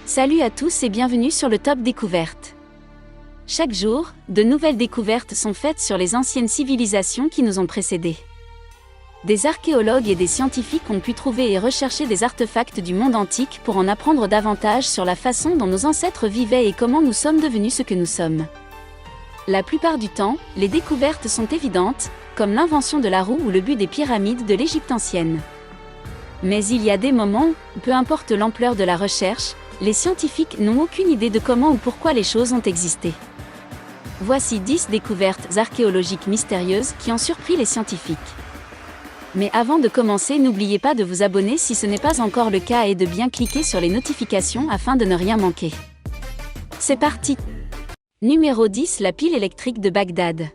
Salut à tous et bienvenue sur le Top Découverte. Chaque jour, de nouvelles découvertes sont faites sur les anciennes civilisations qui nous ont précédés. Des archéologues et des scientifiques ont pu trouver et rechercher des artefacts du monde antique pour en apprendre davantage sur la façon dont nos ancêtres vivaient et comment nous sommes devenus ce que nous sommes. La plupart du temps, les découvertes sont évidentes, comme l'invention de la roue ou le but des pyramides de l'Égypte ancienne. Mais il y a des moments où, peu importe l'ampleur de la recherche, les scientifiques n'ont aucune idée de comment ou pourquoi les choses ont existé. Voici 10 découvertes archéologiques mystérieuses qui ont surpris les scientifiques. Mais avant de commencer, n'oubliez pas de vous abonner si ce n'est pas encore le cas et de bien cliquer sur les notifications afin de ne rien manquer. C'est parti! Numéro 10, la pile électrique de Bagdad.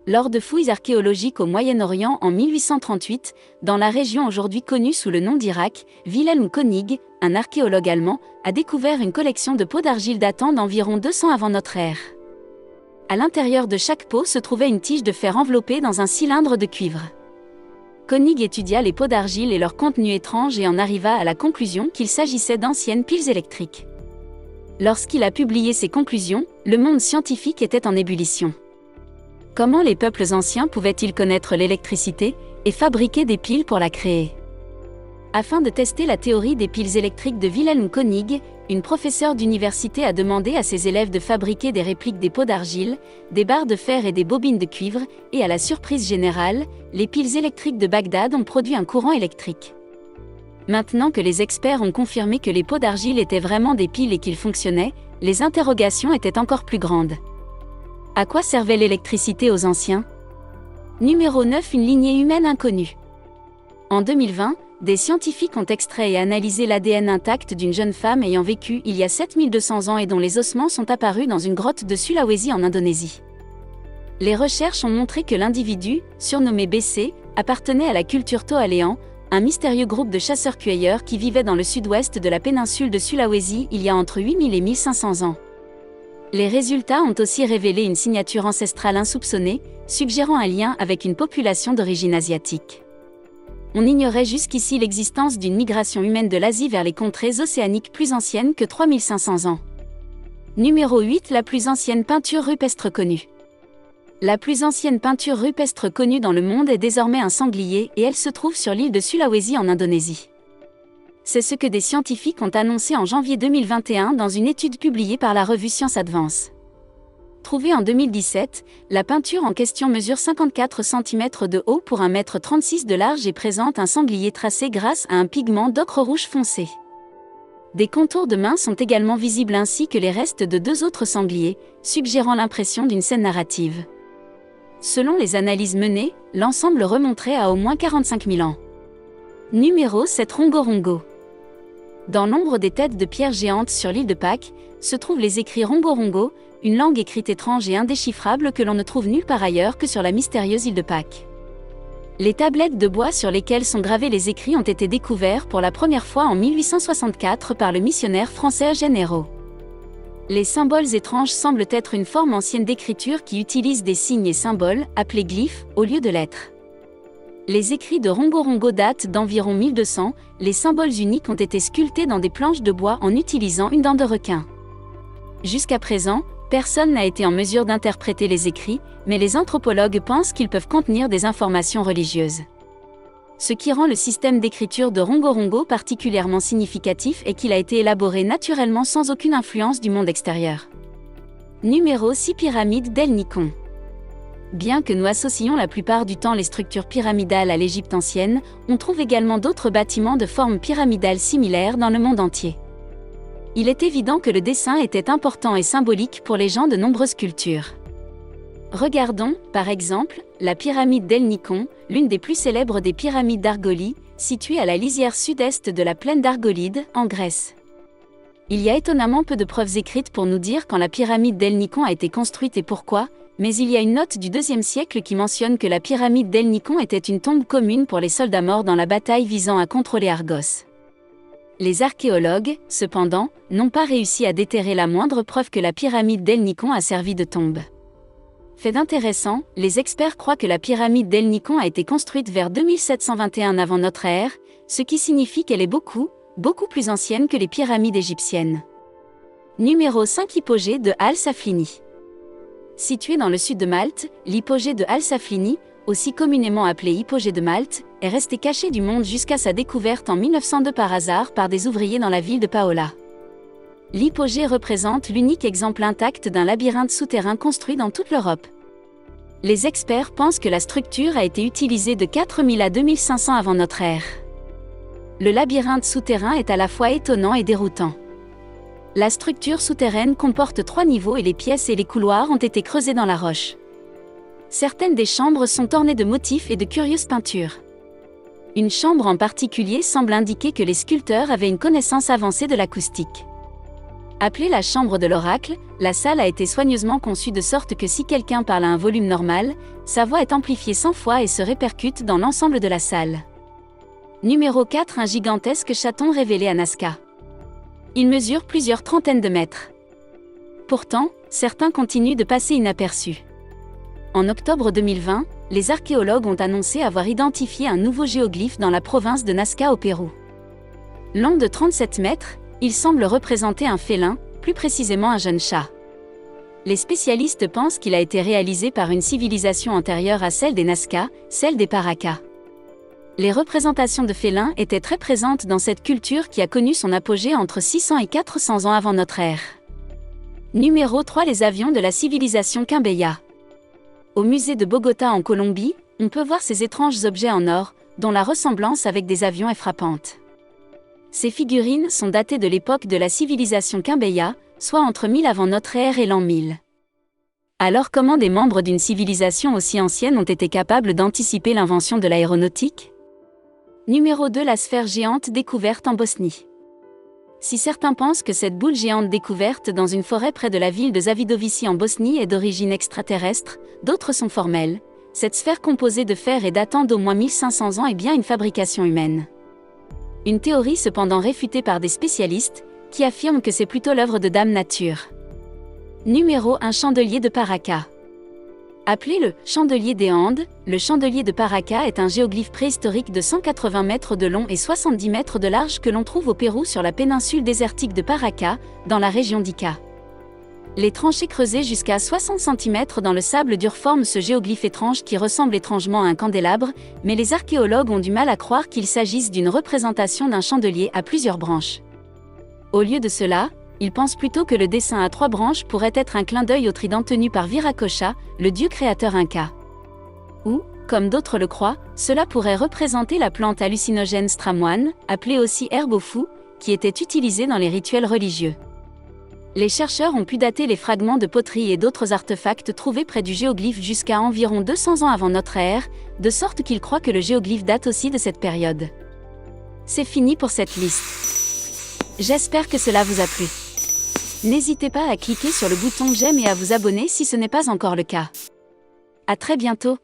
Lors de fouilles archéologiques au Moyen-Orient en 1838, dans la région aujourd'hui connue sous le nom d'Irak, Wilhelm König, un archéologue allemand, a découvert une collection de pots d'argile datant d'environ 200 avant notre ère. À l'intérieur de chaque pot se trouvait une tige de fer enveloppée dans un cylindre de cuivre. König étudia les pots d'argile et leur contenu étrange et en arriva à la conclusion qu'il s'agissait d'anciennes piles électriques. Lorsqu'il a publié ses conclusions, le monde scientifique était en ébullition. Comment les peuples anciens pouvaient-ils connaître l'électricité et fabriquer des piles pour la créer? Afin de tester la théorie des piles électriques de Wilhelm König, une professeure d'université a demandé à ses élèves de fabriquer des répliques des pots d'argile, des barres de fer et des bobines de cuivre, et à la surprise générale, les piles électriques de Bagdad ont produit un courant électrique. Maintenant que les experts ont confirmé que les pots d'argile étaient vraiment des piles et qu'ils fonctionnaient, les interrogations étaient encore plus grandes. À quoi servait l'électricité aux anciens? Numéro 9, une lignée humaine inconnue. En 2020, des scientifiques ont extrait et analysé l'ADN intact d'une jeune femme ayant vécu il y a 7200 ans et dont les ossements sont apparus dans une grotte de Sulawesi en Indonésie. Les recherches ont montré que l'individu, surnommé BC, appartenait à la culture Toaléan, un mystérieux groupe de chasseurs-cueilleurs qui vivait dans le sud-ouest de la péninsule de Sulawesi il y a entre 8000 et 1500 ans. Les résultats ont aussi révélé une signature ancestrale insoupçonnée, suggérant un lien avec une population d'origine asiatique. On ignorait jusqu'ici l'existence d'une migration humaine de l'Asie vers les contrées océaniques plus anciennes que 3500 ans. Numéro 8, la plus ancienne peinture rupestre connue. La plus ancienne peinture rupestre connue dans le monde est désormais un sanglier et elle se trouve sur l'île de Sulawesi en Indonésie. C'est ce que des scientifiques ont annoncé en janvier 2021 dans une étude publiée par la revue Science Advance. Trouvée en 2017, la peinture en question mesure 54 cm de haut pour 1,36 m de large et présente un sanglier tracé grâce à un pigment d'ocre rouge foncé. Des contours de mains sont également visibles ainsi que les restes de 2 autres sangliers, suggérant l'impression d'une scène narrative. Selon les analyses menées, l'ensemble remonterait à au moins 45 000 ans. Numéro 7, Rongorongo. Dans l'ombre des têtes de pierre géantes sur l'île de Pâques, se trouvent les écrits Rongorongo, une langue écrite étrange et indéchiffrable que l'on ne trouve nulle part ailleurs que sur la mystérieuse île de Pâques. Les tablettes de bois sur lesquelles sont gravés les écrits ont été découverts pour la première fois en 1864 par le missionnaire français Eugène Ayrault. Les symboles étranges semblent être une forme ancienne d'écriture qui utilise des signes et symboles, appelés glyphes, au lieu de lettres. Les écrits de Rongorongo datent d'environ 1200, les symboles uniques ont été sculptés dans des planches de bois en utilisant une dent de requin. Jusqu'à présent, personne n'a été en mesure d'interpréter les écrits, mais les anthropologues pensent qu'ils peuvent contenir des informations religieuses. Ce qui rend le système d'écriture de Rongorongo particulièrement significatif est qu'il a été élaboré naturellement sans aucune influence du monde extérieur. Numéro 6, pyramide d'El Nikon. Bien que nous associons la plupart du temps les structures pyramidales à l'Égypte ancienne, on trouve également d'autres bâtiments de forme pyramidale similaires dans le monde entier. Il est évident que le dessin était important et symbolique pour les gens de nombreuses cultures. Regardons, par exemple, la pyramide d'El Nikon, l'une des plus célèbres des pyramides d'Argolie, située à la lisière sud-est de la plaine d'Argolide, en Grèce. Il y a étonnamment peu de preuves écrites pour nous dire quand la pyramide d'El Nikon a été construite et pourquoi, mais il y a une note du IIe siècle qui mentionne que la pyramide d'El Nikon était une tombe commune pour les soldats morts dans la bataille visant à contrôler Argos. Les archéologues, cependant, n'ont pas réussi à déterrer la moindre preuve que la pyramide d'El Nikon a servi de tombe. Fait d'intéressant, les experts croient que la pyramide d'El Nikon a été construite vers 2721 avant notre ère, ce qui signifie qu'elle est beaucoup, beaucoup plus ancienne que les pyramides égyptiennes. Numéro 5. Hypogée de Al-Saflieni. Situé dans le sud de Malte, l'hypogée de Al-Saflieni, aussi communément appelé hypogée de Malte, est resté caché du monde jusqu'à sa découverte en 1902 par hasard par des ouvriers dans la ville de Paola. L'hypogée représente l'unique exemple intact d'un labyrinthe souterrain construit dans toute l'Europe. Les experts pensent que la structure a été utilisée de 4000 à 2500 avant notre ère. Le labyrinthe souterrain est à la fois étonnant et déroutant. La structure souterraine comporte 3 niveaux et les pièces et les couloirs ont été creusés dans la roche. Certaines des chambres sont ornées de motifs et de curieuses peintures. Une chambre en particulier semble indiquer que les sculpteurs avaient une connaissance avancée de l'acoustique. Appelée la chambre de l'oracle, la salle a été soigneusement conçue de sorte que si quelqu'un parle à un volume normal, sa voix est amplifiée 100 fois et se répercute dans l'ensemble de la salle. Numéro 4. Un gigantesque chaton révélé à Nazca. Il mesure plusieurs trentaines de mètres. Pourtant, certains continuent de passer inaperçus. En octobre 2020, les archéologues ont annoncé avoir identifié un nouveau géoglyphe dans la province de Nazca au Pérou. Long de 37 mètres, il semble représenter un félin, plus précisément un jeune chat. Les spécialistes pensent qu'il a été réalisé par une civilisation antérieure à celle des Nazca, celle des Paracas. Les représentations de félins étaient très présentes dans cette culture qui a connu son apogée entre 600 et 400 ans avant notre ère. Numéro 3. Les avions de la civilisation Quimbaya. Au musée de Bogota en Colombie, on peut voir ces étranges objets en or, dont la ressemblance avec des avions est frappante. Ces figurines sont datées de l'époque de la civilisation Quimbaya, soit entre 1000 avant notre ère et l'an 1000. Alors comment des membres d'une civilisation aussi ancienne ont été capables d'anticiper l'invention de l'aéronautique ? Numéro 2. La sphère géante découverte en Bosnie. Si certains pensent que cette boule géante découverte dans une forêt près de la ville de Zawidowice en Bosnie est d'origine extraterrestre, d'autres sont formels. Cette sphère composée de fer et datant d'au moins 1500 ans est bien une fabrication humaine. Une théorie cependant réfutée par des spécialistes, qui affirment que c'est plutôt l'œuvre de Dame Nature. Numéro 1. Chandelier de Paracas. Appelé le « chandelier des Andes », le chandelier de Paracas est un géoglyphe préhistorique de 180 mètres de long et 70 mètres de large que l'on trouve au Pérou sur la péninsule désertique de Paracas, dans la région d'Ica. Les tranchées creusées jusqu'à 60 cm dans le sable dur forment ce géoglyphe étrange qui ressemble étrangement à un candélabre, mais les archéologues ont du mal à croire qu'il s'agisse d'une représentation d'un chandelier à plusieurs branches. Au lieu de cela, ils pensent plutôt que le dessin à 3 branches pourrait être un clin d'œil au trident tenu par Viracocha, le dieu créateur inca. Ou, comme d'autres le croient, cela pourrait représenter la plante hallucinogène stramoine, appelée aussi herbe au fou, qui était utilisée dans les rituels religieux. Les chercheurs ont pu dater les fragments de poterie et d'autres artefacts trouvés près du géoglyphe jusqu'à environ 200 ans avant notre ère, de sorte qu'ils croient que le géoglyphe date aussi de cette période. C'est fini pour cette liste. J'espère que cela vous a plu. N'hésitez pas à cliquer sur le bouton j'aime et à vous abonner si ce n'est pas encore le cas. À très bientôt.